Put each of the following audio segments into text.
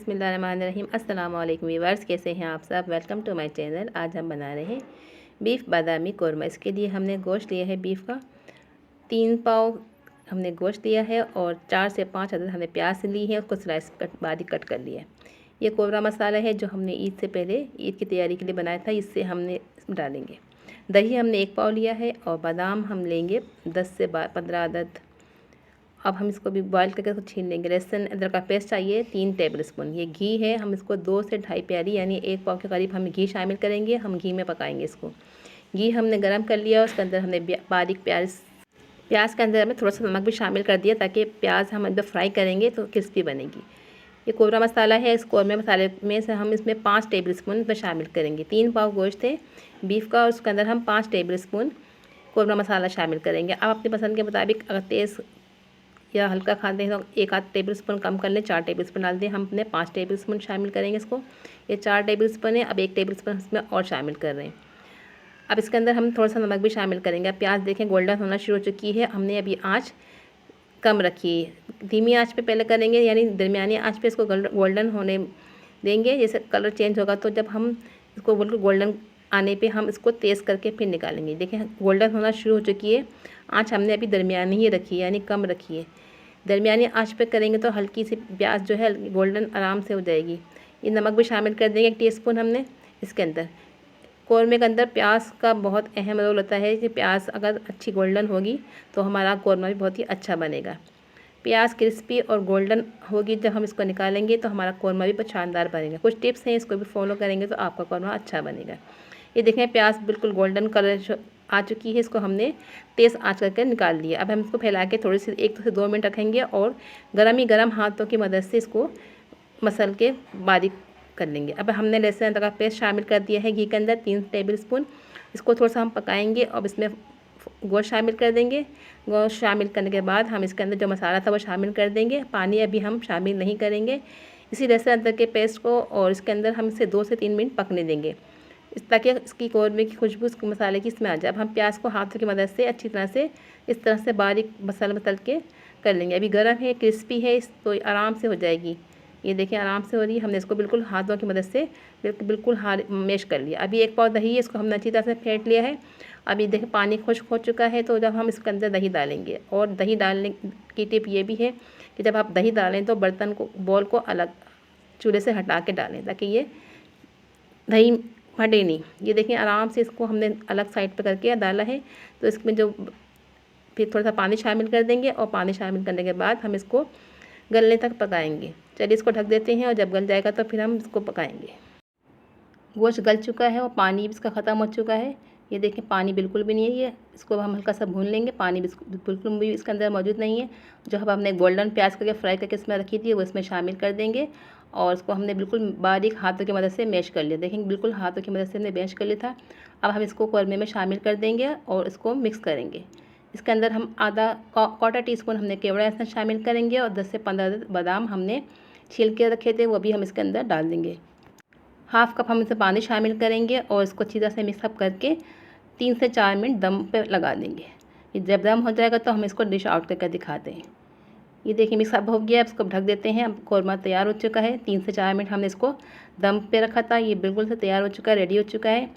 बिस्मिल्लाहिर्रहमानिर्रहीम। अस्सलाम वालेकुम व्यूअर्स, कैसे हैं आप सब। Welcome to my channel. आज हम बना रहे हैं बीफ बादामी कौरमा। इसके लिए हमने गोश्त लिया है बीफ का 3 पाव हमने गोश्त लिया है और 4 से 5 अदद हमने प्याज ली है, उसको स्लाइस बारीक कट कर लिया है। ये कोबरा मसाला है जो हमने ईद से पहले ईद की तैयारी के लिए बनाया था, इससे हमने डालेंगे। दही हमने 1 पाव लिया है और बादाम हम लेंगे 10 से 15 अदद। अब हम इसको भी बॉईल करके इसको छीन लेंगे। लहसुन अदरक का पेस्ट चाहिए 3 टेबल स्पून। ये घी है, हम इसको 2 से ढाई प्याली यानी 1 पाव के करीब हम घी शामिल करेंगे। हम घी में पकाएंगे इसको। घी हमने गरम कर लिया, उसके अंदर हमने बारीक प्याज के अंदर हमें थोड़ा सा नमक भी शामिल कर दिया ताकि प्याज हम अंदर फ्राई करेंगे तो क्रिस्पी बनेगी। ये कोबरा मसाला है, इस कोरमे मसाले में से हम इसमें 5 टेबल स्पून इसमें शामिल करेंगे। 3 पाव गोश्त है बीफ का और उसके अंदर हम 5 टेबल स्पून कोबरा मसाला शामिल करेंगे। आप अपनी पसंद के मुताबिक अगर तेज़ या हल्का खाते हैं तो 1 आध टेबल स्पून कम कर लें, 4 टेबल स्पून डाल दें। हम अपने 5 टेबल स्पून शामिल करेंगे इसको। ये 4 टेबल स्पून है। अब 1 टेबल स्पून इसमें और शामिल कर रहे हैं। अब इसके अंदर हम थोड़ा सा नमक भी शामिल करेंगे। अब प्याज देखें गोल्डन होना शुरू हो चुकी है। हमने अभी आँच कम रखी है, धीमी आँच पे पहले करेंगे यानी दरमियानी आँच पे इसको गोल्डन होने देंगे। जैसे कलर चेंज होगा तो जब हम इसको बिल्कुल गोल्डन आने पे हम इसको तेज़ करके फिर निकालेंगे। देखें गोल्डन होना शुरू हो चुकी है। आँच हमने अभी दरमियानी ही रखी है यानी कम रखी है। दरमियानी आँच पे करेंगे तो हल्की सी प्याज जो है गोल्डन आराम से हो जाएगी। ये नमक भी शामिल कर देंगे 1 टीस्पून हमने इसके अंदर। कौरमे के अंदर प्याज का बहुत अहम रोल होता है कि प्याज अगर अच्छी गोल्डन होगी तो हमारा कौरमा भी बहुत ही अच्छा बनेगा। प्याज क्रिस्पी और गोल्डन होगी जब हम इसको निकालेंगे तो हमारा कौरमा भी बहुत शानदार बनेगा। कुछ टिप्स हैं, इसको भी फॉलो करेंगे तो आपका कौरमा अच्छा बनेगा। ये देखें प्याज बिल्कुल गोल्डन कलर आ चुकी है, इसको हमने तेज़ आंच करके निकाल लिया। अब हम इसको फैला के थोड़ी सी 1 से 2 मिनट रखेंगे और गरम ही गरम हाथों की मदद से इसको मसल के बारीक कर लेंगे। अब हमने लहसुन अदरक का पेस्ट शामिल कर दिया है घी के अंदर 3 टेबल स्पून। इसको थोड़ा सा हम पकाएंगे और इसमें गोश्त शामिल कर देंगे। गोश्त शामिल करने के बाद हम इसके अंदर जो मसाला था वो शामिल कर देंगे। पानी अभी हम शामिल नहीं करेंगे। इसी लहसुन अदरक के पेस्ट को और इसके अंदर हम इसे 2 से 3 मिनट पकने देंगे ताकि इसकी कौरमे की खुशबू इस मसाले की इसमें आ जाए। अब हम प्याज को हाथों की मदद से अच्छी तरह से इस तरह से बारीक मसल के कर लेंगे। अभी गर्म है, क्रिस्पी है, तो आराम से हो जाएगी। ये देखें आराम से हो रही है। हमने इसको बिल्कुल हाथों की मदद से बिल्कुल मैश कर लिया। अभी 1 पाव दही है, इसको हमने अच्छी तरह से फेंट लिया है। अभी देखें पानी खुश्क हो चुका है, तो जब हम इसके अंदर दही डालेंगे, और दही डालने की टिप ये भी है कि जब आप दही डालें तो बर्तन को बॉल को अलग चूल्हे से हटा के डालें ताकि ये दही फटे नहीं। ये देखें आराम से इसको हमने अलग साइड पे करके डाला है। तो इसमें जो फिर थोड़ा सा पानी शामिल कर देंगे और पानी शामिल करने के बाद हम इसको गलने तक पकाएंगे। चलिए इसको ढक देते हैं और जब गल जाएगा तो फिर हम इसको पकाएंगे। गोश्त गल चुका है और पानी भी इसका ख़त्म हो चुका है। ये देखें पानी बिल्कुल भी नहीं है। ये इसको हम हल्का सा भून लेंगे। पानी बिल्कुल भी इसके अंदर मौजूद नहीं है। जो हम हमने गोल्डन प्याज करके फ्राई करके इसमें रखी थी वो इसमें शामिल कर देंगे और इसको हमने बिल्कुल बारीक हाथों की मदद से मैश कर लिया। देखेंगे बिल्कुल हाथों की मदद से हमने मैश कर लिया था। अब हम इसको कौरमे में शामिल कर देंगे और इसको मिक्स करेंगे। इसके अंदर हम आधा क्वार्टर टीस्पून हमने केवड़ा लहसुन शामिल करेंगे और 10 से 15 बादाम हमने छील के रखे थे वो भी हम इसके अंदर डाल देंगे। हाफ़ कप हम इसे पानी शामिल करेंगे और इसको अच्छी तरह से मिक्सअप करके 3 से 4 मिनट दम पे लगा देंगे। ये जब दम हो जाएगा तो हम इसको डिश आउट करके दिखाते हैं। ये देखिए मिक्सअप हो गया, इसको ढक देते हैं। अब कौरमा तैयार हो चुका है। 3 से 4 मिनट हमने इसको दम पे रखा था। ये बिल्कुल से तैयार हो चुका है, रेडी हो चुका है।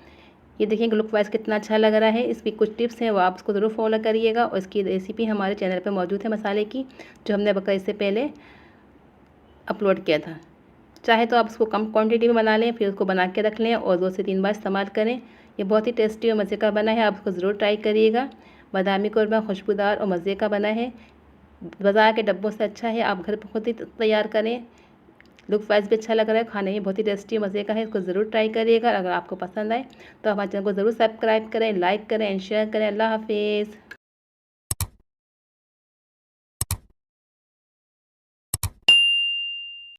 ये देखिए लुक वाइज कितना अच्छा लग रहा है। इसकी कुछ टिप्स हैं वो आप उसको ज़रूर फॉलो करिएगा और इसकी रेसिपी हमारे चैनल पर मौजूद है मसाले की, जो हमने बकरीद से पहले अपलोड किया था। चाहे तो आप उसको कम क्वांटिटी में बना लें, फिर उसको बना के रख लें और 2 से 3 बार इस्तेमाल करें। ये बहुत ही टेस्टी और मज़े का बना है, आप उसको ज़रूर ट्राई करिएगा। बादामी कौरमा खुशबूदार और मज़े का बना है, बाज़ार के डब्बों से अच्छा है। आप घर पर खुद ही तैयार करें। लुक वाइज भी अच्छा लग रहा है, खाने में बहुत ही टेस्टी और मज़े का है। इसको ज़रूर ट्राई करिएगा। अगर आपको पसंद आए तो हमारे चैनल को ज़रूर सब्सक्राइब करें, लाइक करें एंड शेयर करें। अल्लाह हाफिज़।